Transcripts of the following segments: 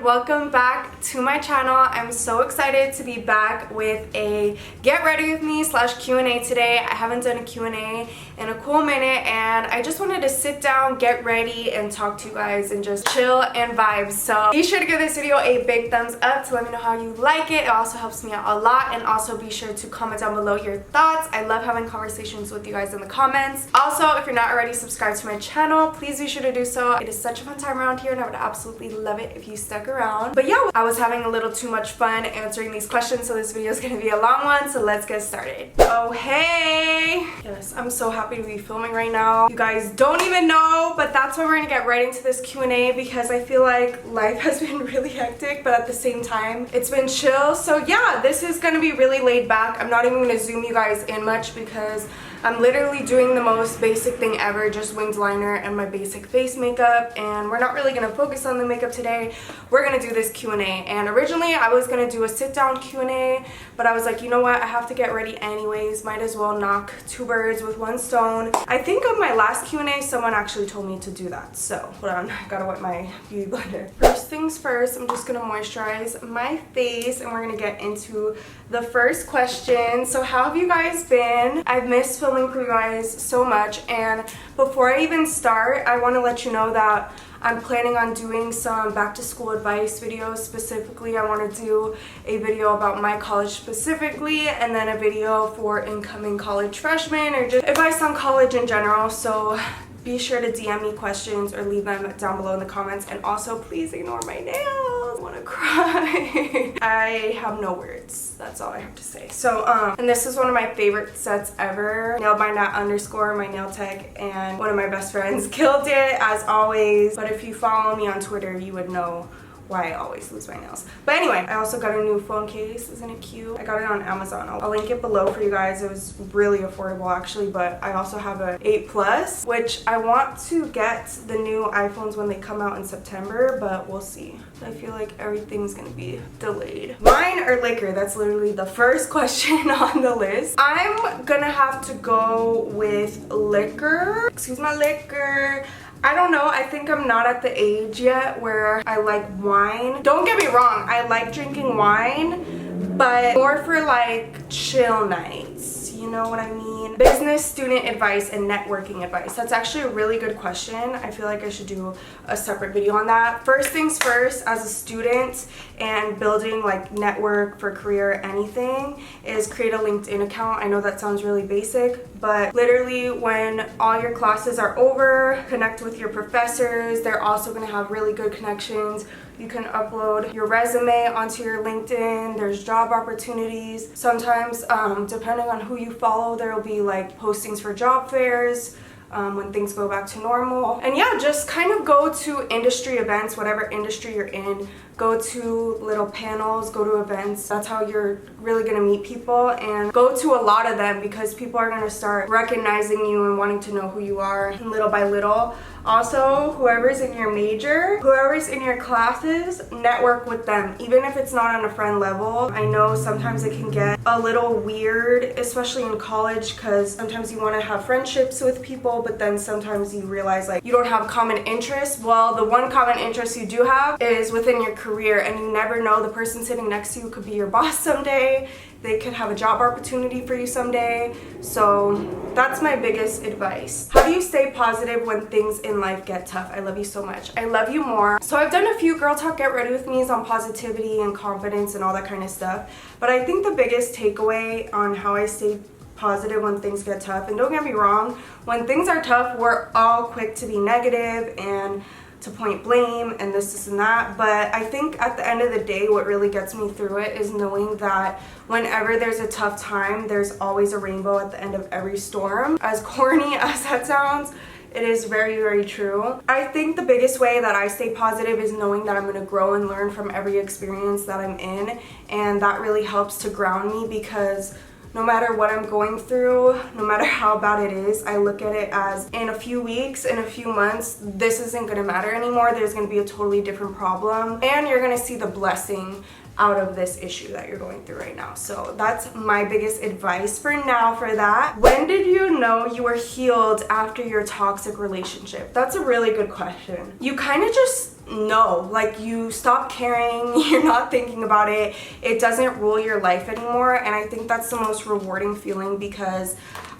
and welcome back to my channel. I'm so excited to be back with a get ready with me / Q&A today. I haven't done a Q&A in a cool minute and I just wanted to sit down, get ready, and talk to you guys and just chill and vibe. So be sure to give this video a big thumbs up to let me know how you like it. It also helps me out a lot, and also be sure to comment down below your thoughts. I love having conversations with you guys in the comments. Also, if you're not already subscribed to my channel, please be sure to do so. It is such a fun time around here and I would absolutely love it if you stuck around. But yeah, I was having a little too much fun answering these questions, so this video is going to be a long one, so let's get started. Oh hey! Yes, I'm so happy to be filming right now. You guys don't even know, but that's why we're going to get right into this Q&A, because I feel like life has been really hectic, but at the same time it's been chill. So yeah, this is going to be really laid back. I'm not even going to zoom you guys in much because I'm literally doing the most basic thing ever, just winged liner and my basic face makeup, and we're not really going to focus on the makeup today. We're going to do this Q&A, and originally I was going to do a sit-down Q&A, but I was like, you know what, I have to get ready anyways, might as well knock two birds with one stone. I think on my last Q&A someone actually told me to do that, so hold on, I gotta wet my beauty blender. First things first, I'm just going to moisturize my face and we're going to get into the first question. So how have you guys been? I've missed filming for you guys so much, and before I even start, I want to let you know that I'm planning on doing some back to school advice videos. Specifically, I want to do a video about my college specifically, and then a video for incoming college freshmen, or just advice on college in general. So be sure to DM me questions or leave them down below in the comments, and also please ignore my nails. I want to cry. I have no words. That's all I have to say. So and this is one of my favorite sets ever. Nailed by Nat _ my nail tech, and one of my best friends killed it as always. But if you follow me on Twitter, you would know why I always lose my nails. But anyway, I also got a new phone case. Isn't it cute? I got it on Amazon. I'll link it below for you guys. It was really affordable actually, but I also have a 8 Plus, which I want to get the new iPhones when they come out in September, but we'll see. I feel like everything's gonna be delayed. Wine or liquor? That's literally the first question on the list. I'm gonna have to go with liquor. Excuse my liquor. I don't know, I think I'm not at the age yet where I like wine. Don't get me wrong, I like drinking wine, but more for like chill nights, you know what I mean? Business, student advice, and networking advice. That's actually a really good question. I feel like I should do a separate video on that. First things first, as a student and building like network for career or anything, is create a LinkedIn account. I know that sounds really basic, but literally when all your classes are over, connect with your professors. They're also going to have really good connections. You can upload your resume onto your LinkedIn. There's job opportunities. Sometimes, depending on who you follow, there will be like postings for job fairs when things go back to normal. And yeah, just kind of go to industry events, whatever industry you're in. Go to little panels, go to events. That's how you're really gonna meet people, and go to a lot of them because people are gonna start recognizing you and wanting to know who you are little by little. Also, whoever's in your major, whoever's in your classes, network with them, even if it's not on a friend level. I know sometimes it can get a little weird, especially in college, because sometimes you want to have friendships with people, but then sometimes you realize like you don't have common interests. Well, the one common interest you do have is within your career, and you never know, the person sitting next to you could be your boss someday. They could have a job opportunity for you someday. So that's my biggest advice. How do you stay positive when things in life get tough? I love you so much. I love you more. So I've done a few Girl Talk Get Ready With Me's on positivity and confidence and all that kind of stuff. But I think the biggest takeaway on how I stay positive when things get tough, and don't get me wrong, when things are tough, we're all quick to be negative and to point blame and this and that, but I think at the end of the day, what really gets me through it is knowing that whenever there's a tough time, there's always a rainbow at the end of every storm. As corny as that sounds, it is very, very true. I think the biggest way that I stay positive is knowing that I'm going to grow and learn from every experience that I'm in, and that really helps to ground me, because no matter what I'm going through, no matter how bad it is, I look at it as in a few weeks, in a few months, this isn't going to matter anymore. There's going to be a totally different problem, and you're going to see the blessing out of this issue that you're going through right now. So that's my biggest advice for now for that. When did you know you were healed after your toxic relationship? That's a really good question. You kind of just know, like you stop caring, you're not thinking about it, it doesn't rule your life anymore. And I think that's the most rewarding feeling, because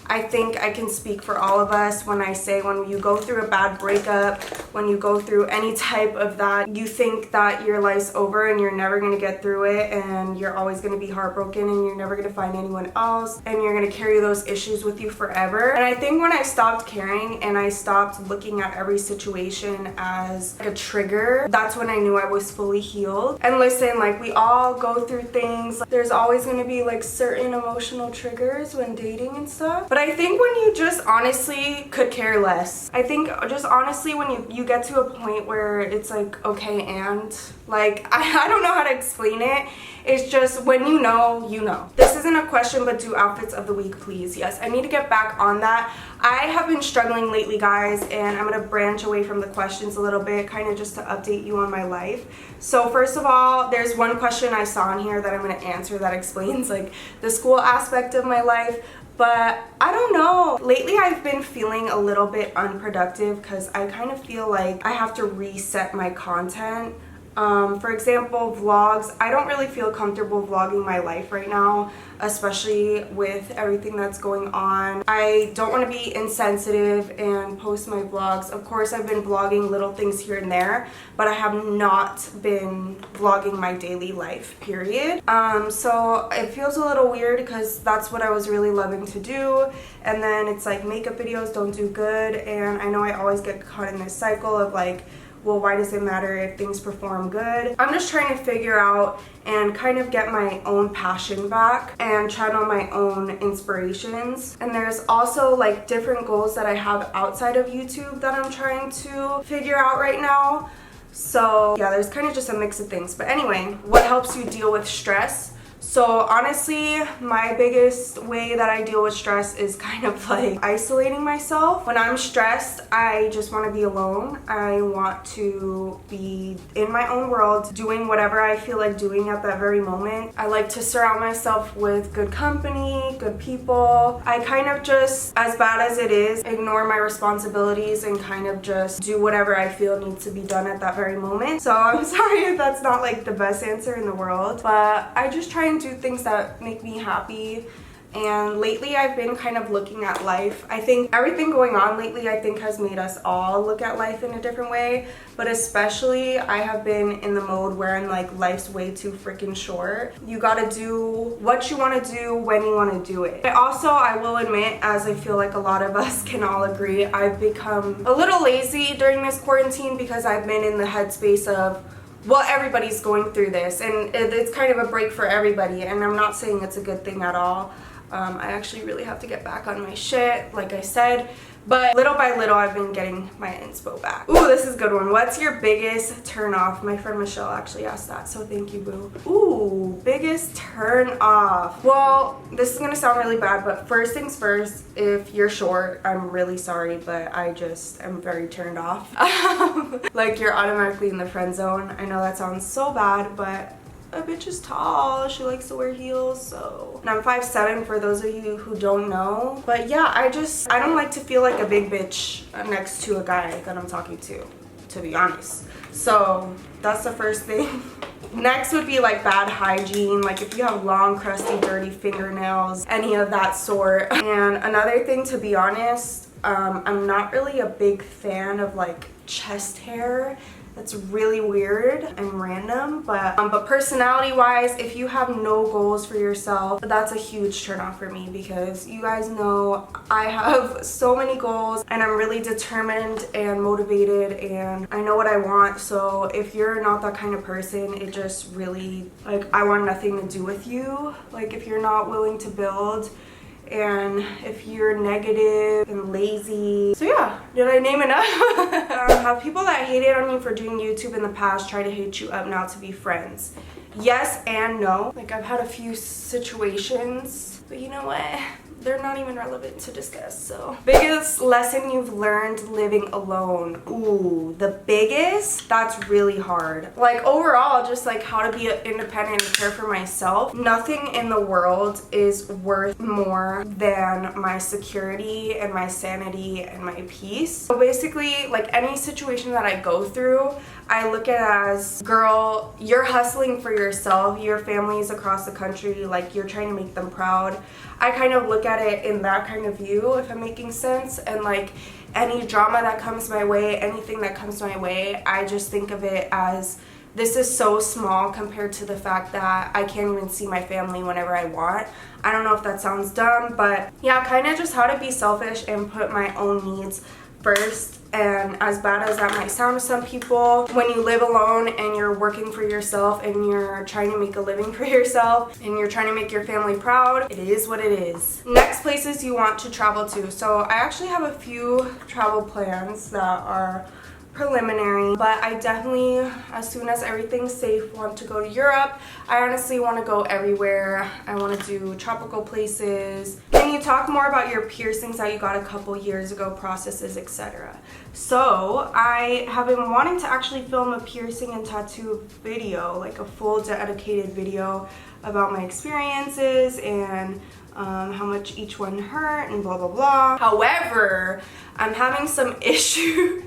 I think I can speak for all of us when I say when you go through a bad breakup, when you go through any type of that, you think that your life's over and you're never going to get through it, and you're always going to be heartbroken and you're never going to find anyone else, and you're going to carry those issues with you forever. And I think when I stopped caring and I stopped looking at every situation as like a trigger, that's when I knew I was fully healed. And listen, like we all go through things. There's always going to be like certain emotional triggers when dating and stuff. But I think when you just honestly could care less, I think just honestly when you get to a point where it's like, okay, and like I don't know how to explain it. It's just when you know, you know. This isn't a question, but do outfits of the week, please. Yes, I need to get back on that. I have been struggling lately, guys, and I'm gonna branch away from the questions a little bit, kind of just to update you on my life. So first of all, there's one question I saw in here that I'm gonna answer that explains like the school aspect of my life. But I don't know. Lately, I've been feeling a little bit unproductive because I kind of feel like I have to reset my content. For example, vlogs. I don't really feel comfortable vlogging my life right now, especially with everything that's going on. I don't want to be insensitive and post my vlogs. Of course, I've been vlogging little things here and there, but I have not been vlogging my daily life, period. So it feels a little weird because that's what I was really loving to do. And then it's like makeup videos don't do good. And I know I always get caught in this cycle of like, well, why does it matter if things perform good? I'm just trying to figure out and kind of get my own passion back and channel my own inspirations. And there's also like different goals that I have outside of YouTube that I'm trying to figure out right now. So yeah, there's kind of just a mix of things. But anyway, what helps you deal with stress? So honestly, my biggest way that I deal with stress is kind of like isolating myself. When I'm stressed, I just want to be alone. I want to be in my own world, doing whatever I feel like doing at that very moment. I like to surround myself with good company, good people. I kind of just, as bad as it is, ignore my responsibilities and kind of just do whatever I feel needs to be done at that very moment. So I'm sorry if that's not like the best answer in the world, but I just try and do things that make me happy. And lately I've been kind of looking at life. I think everything going on lately I think has made us all look at life in a different way, but especially I have been in the mode where I'm like, life's way too freaking short. You gotta do what you want to do when you want to do it. I will admit, as I feel like a lot of us can all agree, I've become a little lazy during this quarantine because I've been in the headspace of, well, everybody's going through this and it's kind of a break for everybody, and I'm not saying it's a good thing at all. I actually really have to get back on my shit, like I said, but little by little I've been getting my inspo back. Ooh, this is a good one. What's your biggest turn off? My friend Michelle actually asked that, so thank you, boo. Ooh, biggest turn off. Well, this is gonna sound really bad, but first things first, if you're short, I'm really sorry, but I just am very turned off. Like, you're automatically in the friend zone. I know that sounds so bad, but a bitch is tall, she likes to wear heels, so. And I'm 5'7" for those of you who don't know. But yeah, I don't like to feel like a big bitch next to a guy that I'm talking to be honest. So that's the first thing. Next would be like bad hygiene, like if you have long, crusty, dirty fingernails, any of that sort. And another thing, to be honest, I'm not really a big fan of like chest hair. That's really weird and random, but personality wise, if you have no goals for yourself, that's a huge turn off for me, because you guys know I have so many goals and I'm really determined and motivated and I know what I want. So if you're not that kind of person, it just really, like, I want nothing to do with you. Like, if you're not willing to build, and if you're negative and lazy. So yeah, did I name enough? Have people that hated on you for doing YouTube in the past try to hit you up now to be friends? Yes and no. Like, I've had a few situations, but you know what? they're not even relevant to discuss. So biggest lesson you've learned living alone. Ooh, the biggest? That's really hard. Like overall, just like how to be independent and care for myself. Nothing in the world is worth more than my security and my sanity and my peace. So basically, like any situation that I go through, I look at it as, girl, you're hustling for yourself, your family's across the country, like you're trying to make them proud. I kind of look at it in that kind of view, if I'm making sense. And like any drama that comes my way, anything that comes my way, I just think of it as, this is so small compared to the fact that I can't even see my family whenever I want. I don't know if that sounds dumb, but yeah, kind of just how to be selfish and put my own needs first. And as bad as that might sound to some people, when you live alone and you're working for yourself and you're trying to make a living for yourself and you're trying to make your family proud, it is what it is. Next, places you want to travel to. So I actually have a few travel plans that are preliminary, but I definitely, as soon as everything's safe, want to go to Europe. I honestly want to go everywhere. I want to do tropical places. Can you talk more about your piercings that you got a couple years ago, processes, etc.? So I have been wanting to actually film a piercing and tattoo video, like a full dedicated video about my experiences and how much each one hurt and blah blah blah. However, I'm having some issues.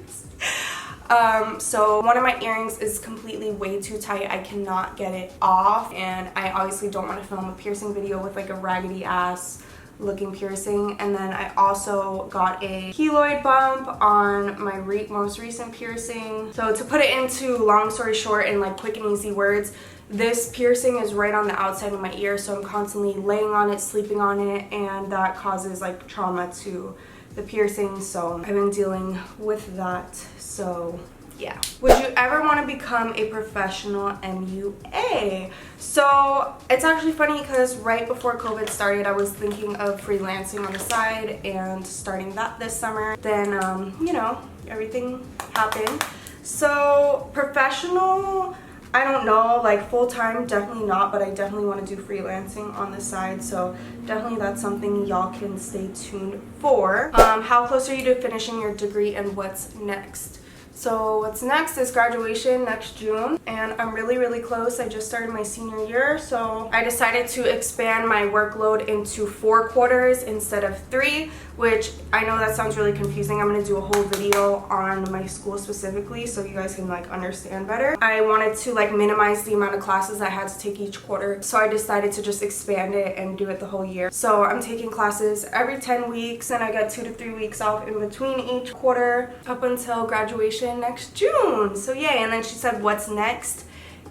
So one of my earrings is completely way too tight. I cannot get it off, and I obviously don't want to film a piercing video with like a raggedy ass looking piercing. And then I also got a keloid bump on my most recent piercing. So to put it into long story short in like quick and easy words, this piercing is right on the outside of my ear, so I'm constantly laying on it, sleeping on it, and that causes like trauma to the piercing. So I've been dealing with that. So yeah. Would you ever want to become a professional MUA? So it's actually funny because right before COVID started, I was thinking of freelancing on the side and starting that this summer. Then, you know, everything happened. So professional, I don't know, like full-time, definitely not, but I definitely want to do freelancing on the side. So definitely that's something y'all can stay tuned for. How close are you to finishing your degree and what's next? So what's next is graduation next June, and I'm really close. I just started my senior year, so I decided to expand my workload into 4 quarters instead of 3, which I know that sounds really confusing. I'm going to do a whole video on my school specifically so you guys can like understand better. I wanted to like minimize the amount of classes I had to take each quarter, so I decided to just expand it and do it the whole year. So I'm taking classes every 10 weeks and I got 2 to 3 weeks off in between each quarter up until graduation next June. So yay. And then she said, what's next?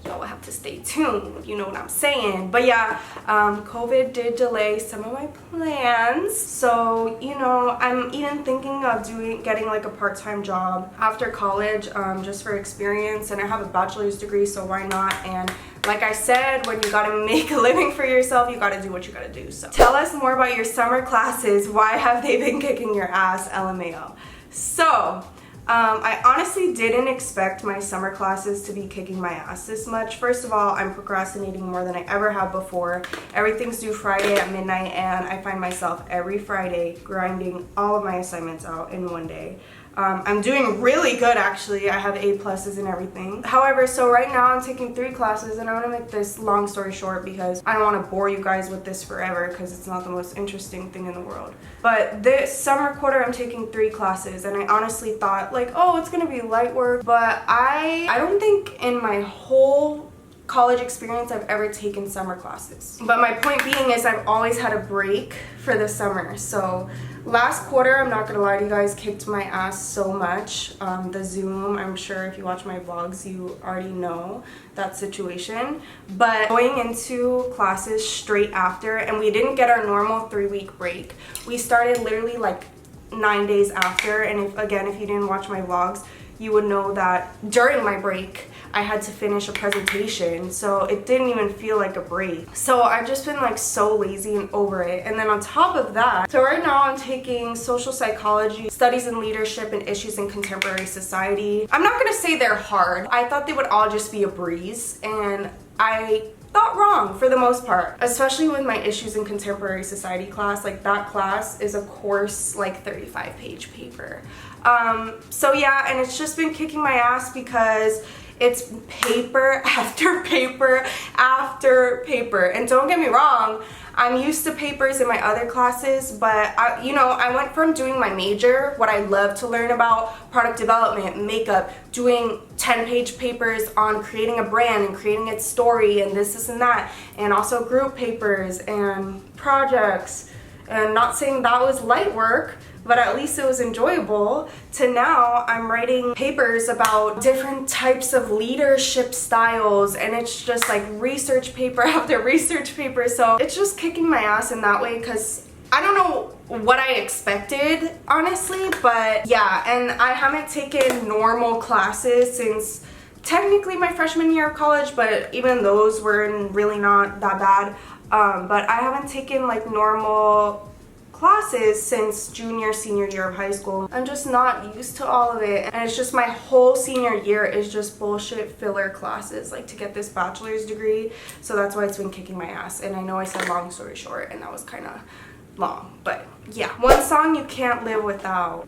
Y'all will have to stay tuned, you know what I'm saying. But yeah, COVID did delay some of my plans, so you know, I'm even thinking of getting like a part-time job after college, just for experience. And I have a bachelor's degree, so why not? And like I said, when you gotta make a living for yourself, you gotta do what you gotta do. So tell us more about your summer classes. Why have they been kicking your ass? LMAO. So I honestly didn't expect my summer classes to be kicking my ass this much. First of all, I'm procrastinating more than I ever have before. Everything's due Friday at midnight, and I find myself every Friday grinding all of my assignments out in one day. I'm doing really good actually. I have A+ and everything. However, so right now I'm taking 3 classes, and I want to make this long story short because I don't want to bore you guys with this forever because it's not the most interesting thing in the world. But this summer quarter I'm taking 3 classes, and I honestly thought like, oh, it's gonna be light work, but I don't think in my whole college experience I've ever taken summer classes. But my point being is I've always had a break for the summer. So last quarter, I'm not gonna lie to you guys, kicked my ass so much. The Zoom, I'm sure if you watch my vlogs, you already know that situation. But going into classes straight after, and we didn't get our normal 3-week break. We started literally like 9 days after, and if you didn't watch my vlogs, you would know that during my break, I had to finish a presentation, so it didn't even feel like a break. So I've just been like so lazy and over it. And then on top of that, so right now I'm taking social psychology, studies in leadership and issues in contemporary society. I'm not gonna say they're hard. I thought they would all just be a breeze, and I not wrong for the most part, especially with my issues in contemporary society class. Like that class is a course like 35-page paper. So yeah, and it's just been kicking my ass because it's paper after paper after paper. And don't get me wrong, I'm used to papers in my other classes, but I went from doing my major, what I love to learn about, product development, makeup, doing 10-page papers on creating a brand and creating its story and this and that, and also group papers and projects. And not saying that was light work, but at least it was enjoyable, to now I'm writing papers about different types of leadership styles, and it's just like research paper after research paper. So it's just kicking my ass in that way, because I don't know what I expected, honestly, but yeah. And I haven't taken normal classes since technically my freshman year of college, but even those were really not that bad. But I haven't taken like normal classes since senior year of high school. I'm just not used to all of it, and it's just my whole senior year is just bullshit filler classes, like to get this bachelor's degree. So that's why it's been kicking my ass. And I know I said long story short, and that was kind of long, but yeah. One song you can't live without.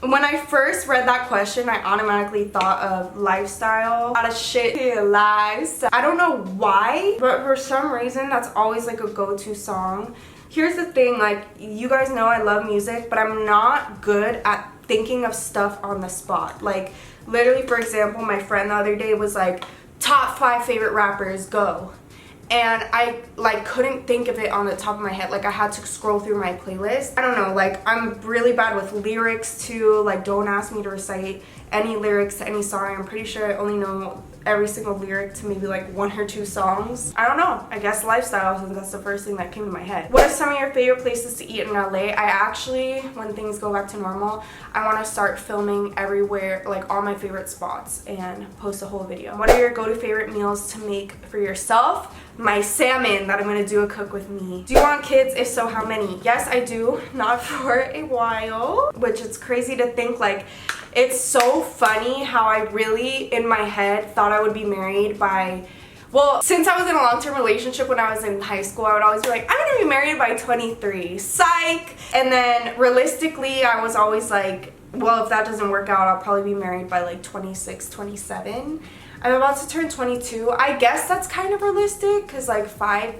When I first read that question, I automatically thought of Lifestyle. Out of shit lives. I don't know why, but for some reason that's always like a go-to song. Here's the thing, like, you guys know I love music, but I'm not good at thinking of stuff on the spot. Like, literally, for example, my friend the other day was like, top 5 favorite rappers, go. And I like couldn't think of it on the top of my head. Like I had to scroll through my playlist. I don't know, like I'm really bad with lyrics too. Like don't ask me to recite any lyrics to any song. I'm pretty sure I only know every single lyric to maybe like 1 or 2 songs. I don't know, I guess Lifestyle, since that's the first thing that came to my head. What are some of your favorite places to eat in LA? I actually, when things go back to normal, I want to start filming everywhere, like all my favorite spots, and post a whole video. What are your go-to favorite meals to make for yourself? My salmon that I'm gonna do a cook with me. Do you want kids? If so, how many? Yes, I do, not for a while, which it's crazy to think. Like, it's so funny how I really, in my head, thought I would be married by, well, since I was in a long-term relationship when I was in high school, I would always be like, I'm gonna be married by 23, psych. And then realistically, I was always like, well, if that doesn't work out, I'll probably be married by like 26, 27. I'm about to turn 22. I guess that's kind of realistic, because like 5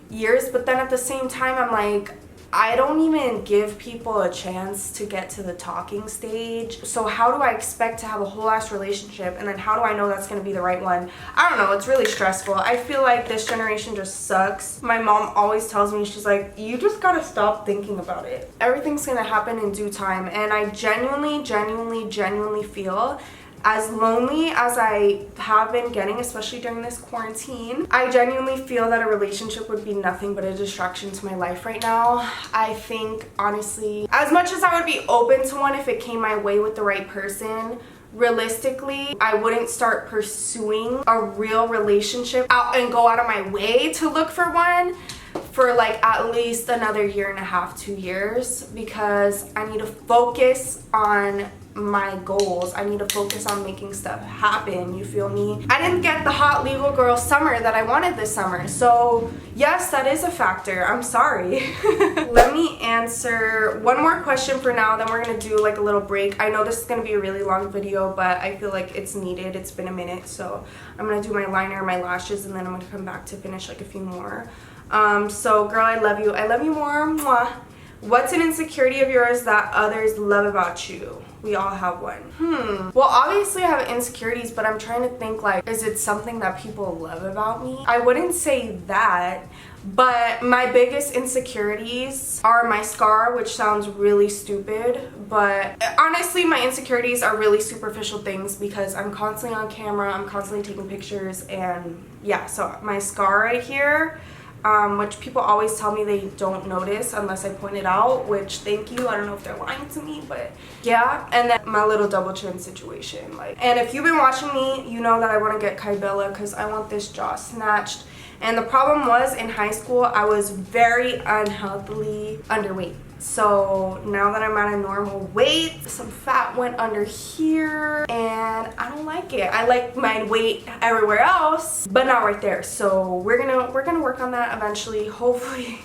years, but then at the same time, I'm like, I don't even give people a chance to get to the talking stage. So how do I expect to have a whole ass relationship, and then how do I know that's gonna be the right one? I don't know, it's really stressful. I feel like this generation just sucks. My mom always tells me, she's like, you just gotta stop thinking about it. Everything's gonna happen in due time. And I genuinely feel, as lonely as I have been getting, especially during this quarantine, I genuinely feel that a relationship would be nothing but a distraction to my life right now. I think, honestly, as much as I would be open to one if it came my way with the right person, realistically, I wouldn't start pursuing a real relationship out and go out of my way to look for one for like at least another 1.5 to 2 years, because I need to focus on my goals. I need to focus on making stuff happen, you feel me? I didn't get the hot legal girl summer that I wanted this summer, so yes, that is a factor. I'm sorry. Let me answer one more question for now, then we're gonna do like a little break. I know this is gonna be a really long video, but I feel like it's needed. It's been a minute, so I'm gonna do my liner, my lashes, and then I'm gonna come back to finish like a few more. So girl, I love you. I love you more. Mwah. What's an insecurity of yours that others love about you? We all have one. Well, obviously I have insecurities, but I'm trying to think, like, is it something that people love about me? I wouldn't say that, but my biggest insecurities are my scar, which sounds really stupid, but honestly my insecurities are really superficial things, because I'm constantly on camera, I'm constantly taking pictures, and yeah, so my scar right here, which people always tell me they don't notice unless I point it out, which thank you, I don't know if they're lying to me, but yeah. And then my little double chin situation, like, and if you've been watching me, you know that I want to get Kybella because I want this jaw snatched, And the problem was, in high school, I was very unhealthily underweight. So now that I'm at a normal weight, some fat went under here and I don't like it. I like my weight everywhere else, but not right there. So we're gonna work on that eventually, hopefully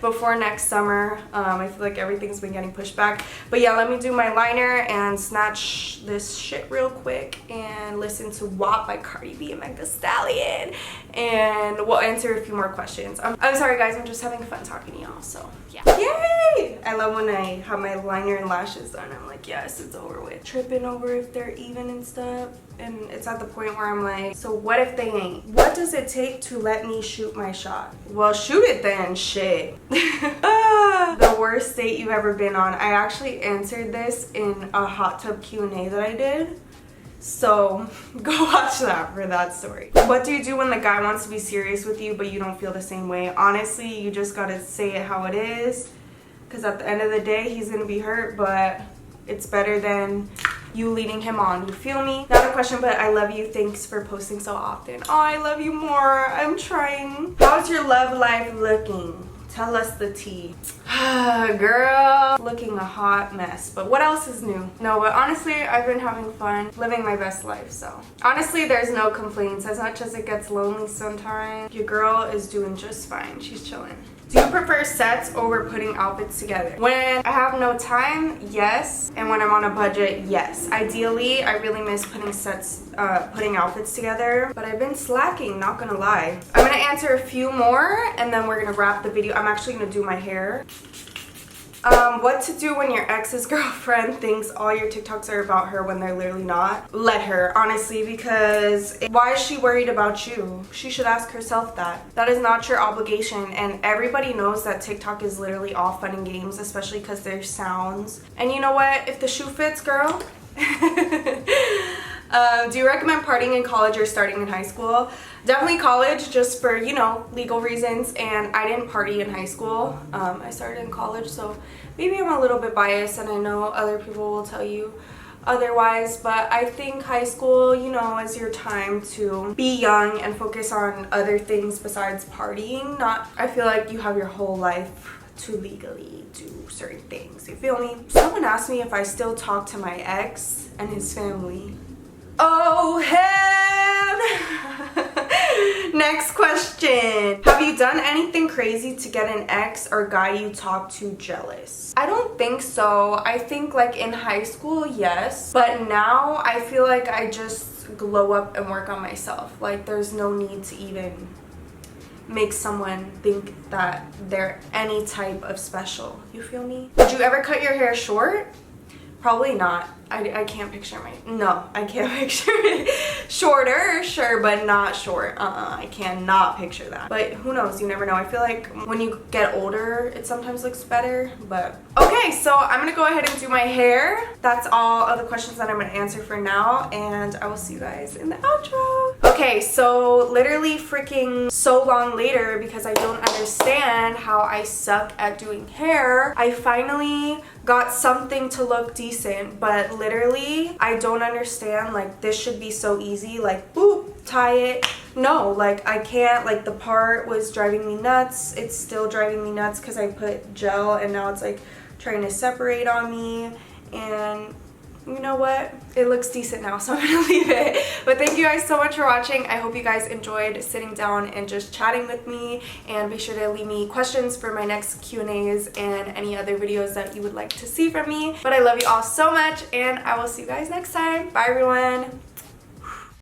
before next summer. I feel like everything's been getting pushed back. But yeah, let me do my liner and snatch this shit real quick and listen to WAP by Cardi B and Meg Thee Stallion, and we'll answer a few more questions. I'm sorry guys, I'm just having fun talking to y'all, so yeah. Yay! I love when I have my liner and lashes done. I'm like, yes, it's over with. Tripping over if they're even and stuff. And it's at the point where I'm like, so what if they ain't? What does it take to let me shoot my shot? Well, shoot it then, shit. The worst date you've ever been on. I actually answered this in a hot tub Q&A that I did. So go watch that for that story. What do you do when the guy wants to be serious with you but you don't feel the same way? Honestly, you just gotta say it how it is. Because at the end of the day, he's gonna be hurt, but it's better than you leading him on. You feel me? Not a question, but I love you. Thanks for posting so often. Oh, I love you more. I'm trying. How's your love life looking? Tell us the tea. Girl, looking a hot mess. But what else is new? No, but honestly, I've been having fun, living my best life, so. Honestly, there's no complaints. As much as it gets lonely sometimes, your girl is doing just fine. She's chilling. Do you prefer sets over putting outfits together? When I have no time, yes. And when I'm on a budget, yes. Ideally, I really miss putting outfits together, but I've been slacking, not gonna lie. I'm gonna answer a few more and then we're gonna wrap the video. I'm actually gonna do my hair. What to do when your ex's girlfriend thinks all your TikToks are about her when they're literally not? Let her, honestly, because why is she worried about you? She should ask herself that. That is not your obligation, and everybody knows that TikTok is literally all fun and games, especially because there's sounds. And you know what? If the shoe fits, girl. Do you recommend partying in college or starting in high school? Definitely college, just for, you know, legal reasons. And I didn't party in high school. I started in college, so maybe I'm a little bit biased, and I know other people will tell you otherwise, but I think high school, you know, is your time to be young and focus on other things besides partying. I feel like you have your whole life to legally do certain things, you feel me? Someone asked me if I still talk to my ex and his family. Oh, hell! Next question. Have you done anything crazy to get an ex or guy you talk to jealous? I don't think so. I think like in high school, yes. But now I feel like I just glow up and work on myself. Like there's no need to even make someone think that they're any type of special. You feel me? Would you ever cut your hair short? Probably not. I can't picture I can't picture it. Shorter, sure, but not short. I cannot picture that. But who knows? You never know. I feel like when you get older, it sometimes looks better, but. Okay, so I'm gonna go ahead and do my hair. That's all of the questions that I'm gonna answer for now, and I will see you guys in the outro. Okay, so literally freaking so long later, because I don't understand how I suck at doing hair, I finally got something to look decent, but literally I don't understand. Like this should be so easy, like boop, tie it. No, like I can't. Like the part was driving me nuts. It's still driving me nuts because I put gel and now it's like trying to separate on me. And you know what, it looks decent now, so I'm gonna leave it. But thank you guys so much for watching. I hope you guys enjoyed sitting down and just chatting with me, and be sure to leave me questions for my next Q&As and any other videos that you would like to see from me. But I love you all so much, and I will see you guys next time. Bye everyone.